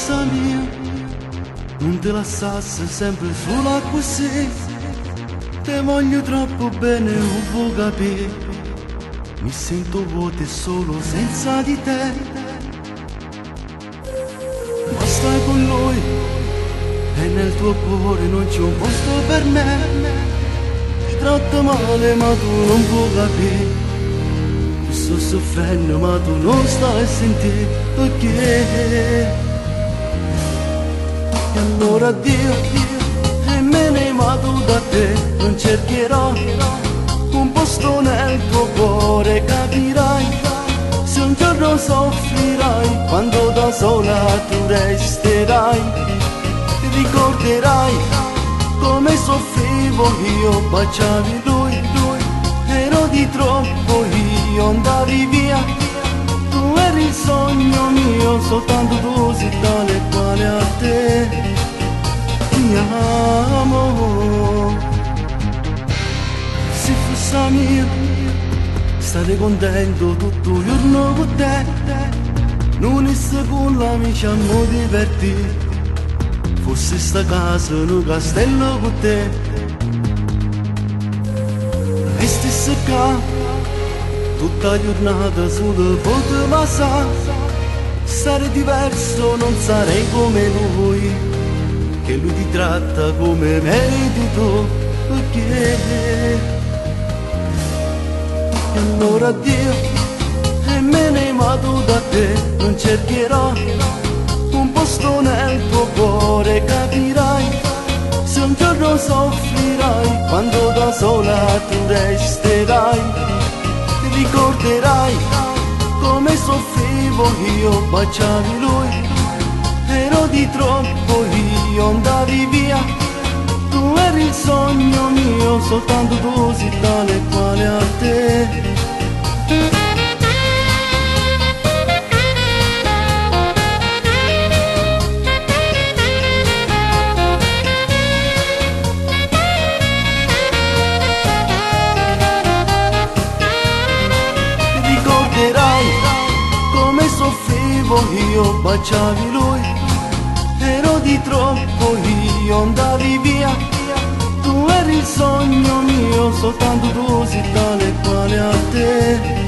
forza mia, non te lasciasse sempre sola così. Te voglio troppo bene, non può capire. Mi sento vuoto e solo senza di te. Ma stai con lui e nel tuo cuore non c'è un posto per me. Ti tratto male ma tu non puoi capire. Ti sto soffrendo ma tu non stai a sentire perché. E allora addio, e me ne vado da te. Non cercherò un posto nel tuo cuore, capirai. Se un giorno soffrirai, quando da sola tu resterai, ti ricorderai come soffrivo io. Baciavi lui, ero di troppo io, andavi via. Tu eri il sogno mio, soltanto tu sei tale quale a te. Ti amo. Se fosse mio, stare contento tutto il giorno con te. Non è con l'amici a mo' divertire. Fosse sta casa in un castello con te. E stesse qua tutta la giornata solo potevo passare. Stare diverso non sarei come lui, che lui ti tratta come meriti tu, perché. E allora addio, e me ne vado da te. Non cercherò un posto nel tuo cuore, capirai. Se un giorno soffrirai, quando da sola tu resterai, ti ricorderai come soffrivo io. Baciavi lui, ero di troppo io, andavi via. Tu eri il sogno mio, soltanto tu sei tale quale a te. Ricorderai come soffrivo io. Baciavi lui, ero di troppo io, andavi via. Tu eri il sogno mio, soltanto tu sei tale quale a te.